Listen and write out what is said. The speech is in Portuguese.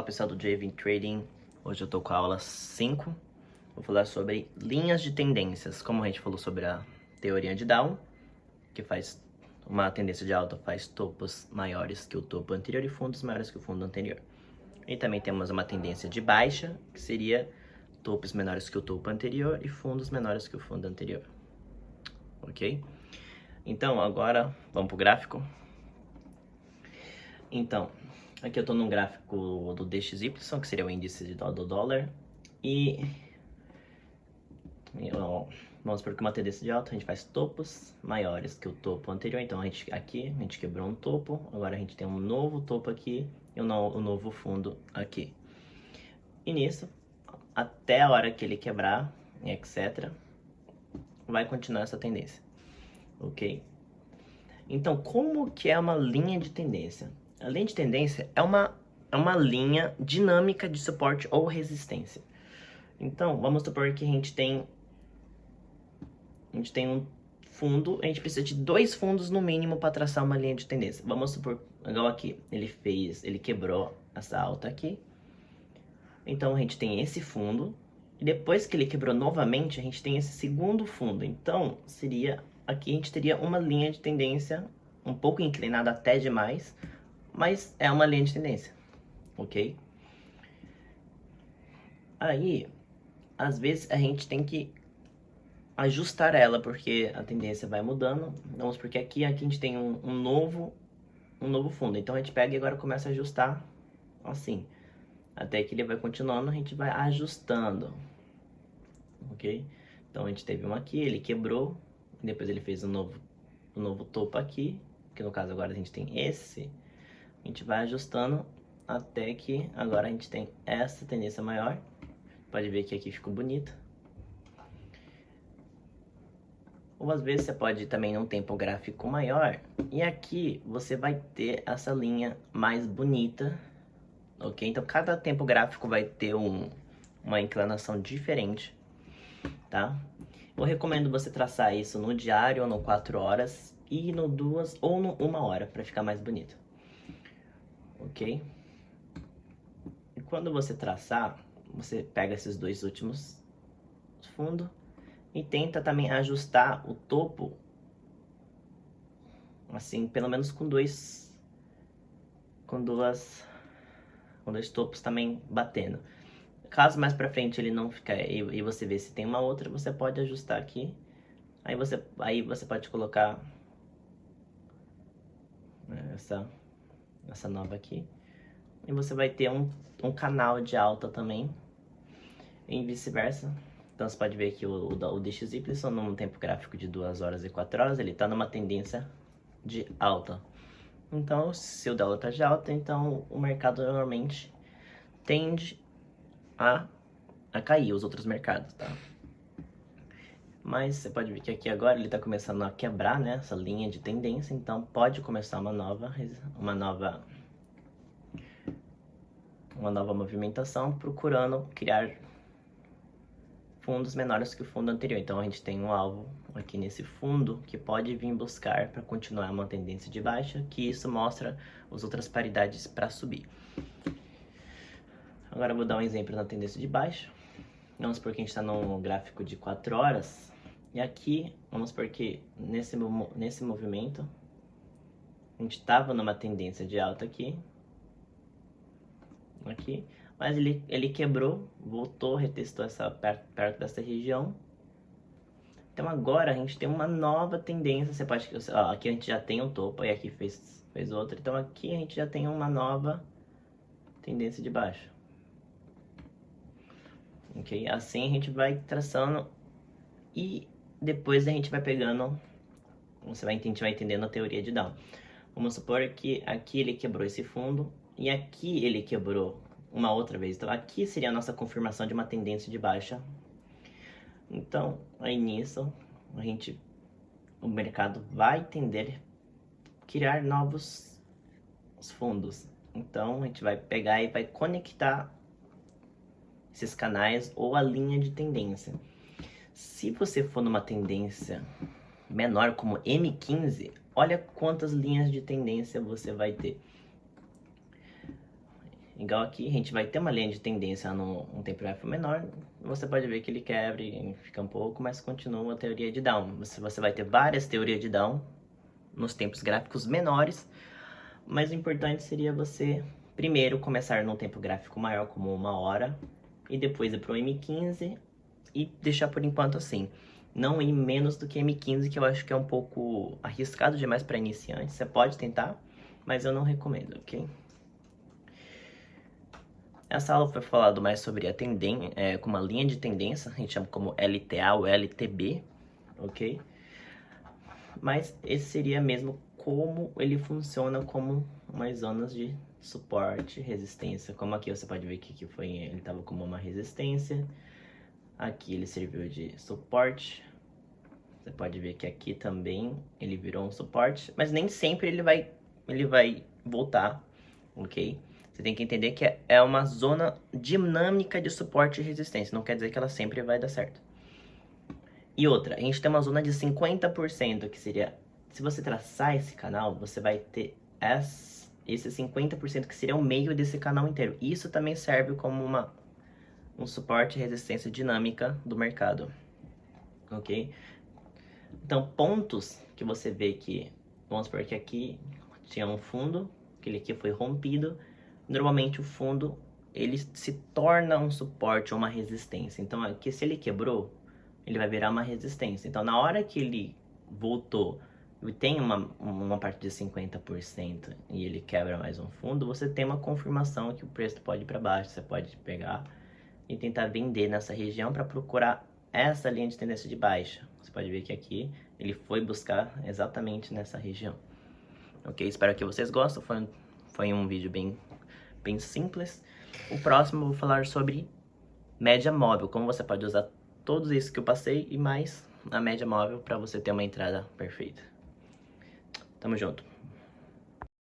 Fala pessoal do J20 Trading, hoje eu tô com a aula 5, vou falar sobre linhas de tendências, como a gente falou sobre a teoria de Dow, que faz uma tendência de alta, faz topos maiores que o topo anterior e fundos maiores que o fundo anterior. E também temos uma tendência de baixa, que seria topos menores que o topo anterior e fundos menores que o fundo anterior, ok? Então agora vamos pro gráfico. Então, aqui eu estou num gráfico do DXY, que seria o índice do dólar. E vamos supor que uma tendência de alta, a gente faz topos maiores que o topo anterior. Então, aqui a gente quebrou um topo, agora a gente tem um novo topo aqui e um novo fundo aqui. E nisso, até a hora que ele quebrar, etc., vai continuar essa tendência, ok? Então, como que é uma linha de tendência? A linha de tendência é uma linha dinâmica de suporte ou resistência. Então, vamos supor que a gente tem um fundo, a gente precisa de 2 fundos no mínimo para traçar uma linha de tendência. Vamos supor, igual aqui, ele quebrou essa alta aqui. Então, a gente tem esse fundo, e depois que ele quebrou novamente, a gente tem esse segundo fundo. Então, aqui a gente teria uma linha de tendência um pouco inclinada até demais, mas é uma linha de tendência, ok? Aí, às vezes a gente tem que ajustar ela, porque a tendência vai mudando. Vamos porque aqui a gente tem um novo fundo. Então a gente pega e agora começa a ajustar assim. Até que ele vai continuando, a gente vai ajustando, ok? Então a gente teve um aqui, ele quebrou, depois ele fez um novo topo aqui, que no caso agora a gente tem esse. A gente vai ajustando até que agora a gente tem essa tendência maior. Pode ver que aqui ficou bonito. Ou às vezes você pode também num tempo gráfico maior. E aqui você vai ter essa linha mais bonita, ok? Então cada tempo gráfico vai ter uma inclinação diferente, tá? Eu recomendo você traçar isso no diário ou no 4 horas e no 2 ou no 1 hora para ficar mais bonito, ok? E quando você traçar, você pega esses 2 últimos fundos e tenta também ajustar o topo, assim, pelo menos com dois topos também batendo. Caso mais pra frente ele não ficar e você ver se tem uma outra, você pode ajustar aqui. Aí você pode colocar essa nova aqui. E você vai ter um canal de alta também. E vice-versa. Então você pode ver que o DXY, num tempo gráfico de 2 horas e 4 horas, ele está numa tendência de alta. Então, se o dólar está de alta, então o mercado normalmente tende a cair, os outros mercados, tá? Mas você pode ver que aqui agora ele está começando a quebrar, né, essa linha de tendência, então pode começar uma nova movimentação procurando criar fundos menores que o fundo anterior. Então a gente tem um alvo aqui nesse fundo que pode vir buscar para continuar uma tendência de baixa, que isso mostra as outras paridades para subir. Agora eu vou dar um exemplo na tendência de baixa. Vamos supor que a gente está num gráfico de 4 horas. E aqui, vamos supor que nesse movimento, a gente estava numa tendência de alta aqui. Mas ele quebrou, voltou, retestou perto dessa região. Então agora a gente tem uma nova tendência. Você pode, ó, aqui a gente já tem um topo, e aqui fez outro. Então aqui a gente já tem uma nova tendência de baixa. Ok? Assim a gente vai traçando e depois a gente vai pegando, a gente vai entendendo a teoria de Dow. Vamos supor que aqui ele quebrou esse fundo e aqui ele quebrou uma outra vez. Então aqui seria a nossa confirmação de uma tendência de baixa. Então aí nisso o mercado vai tender a criar novos fundos. Então a gente vai pegar e vai conectar esses canais ou a linha de tendência. Se você for numa tendência menor como M15, olha quantas linhas de tendência você vai ter. igual aqui, a gente vai ter uma linha de tendência num tempo gráfico menor, você pode ver que ele quebra e fica um pouco, mas continua a teoria de down. Você vai ter várias teorias de down nos tempos gráficos menores, mas o importante seria você primeiro começar num tempo gráfico maior, como 1 hora, e depois ir para o M15 e deixar por enquanto assim. Não ir menos do que M15, que eu acho que é um pouco arriscado demais para iniciante. Você pode tentar, mas eu não recomendo, ok? Essa aula foi falado mais sobre a tendência, com uma linha de tendência, a gente chama como LTA ou LTB, ok? Mas esse seria mesmo como ele funciona como umas zonas de suporte, resistência. Como aqui você pode ver que aqui ele estava como uma resistência, aqui ele serviu de suporte. Você pode ver que aqui também ele virou um suporte, mas nem sempre ele vai voltar, ok? Você tem que entender que é uma zona dinâmica de suporte e resistência, não quer dizer que ela sempre vai dar certo. E outra, a gente tem uma zona de 50%, que seria, se você traçar esse canal, você vai ter esse 50% que seria o meio desse canal inteiro. Isso também serve como um suporte e resistência dinâmica do mercado, ok? Então, pontos que você vê que, vamos supor que aqui tinha um fundo, aquele aqui foi rompido, normalmente o fundo, ele se torna um suporte ou uma resistência. Então, aqui se ele quebrou, ele vai virar uma resistência. Então, na hora que ele voltou e tem uma parte de 50% e ele quebra mais um fundo, você tem uma confirmação que o preço pode ir para baixo. Você pode pegar e tentar vender nessa região para procurar essa linha de tendência de baixa. Você pode ver que aqui ele foi buscar exatamente nessa região. Ok? Espero que vocês gostem. Foi um vídeo bem simples. O próximo eu vou falar sobre média móvel, como você pode usar tudo isso que eu passei e mais a média móvel para você ter uma entrada perfeita. Tamo junto.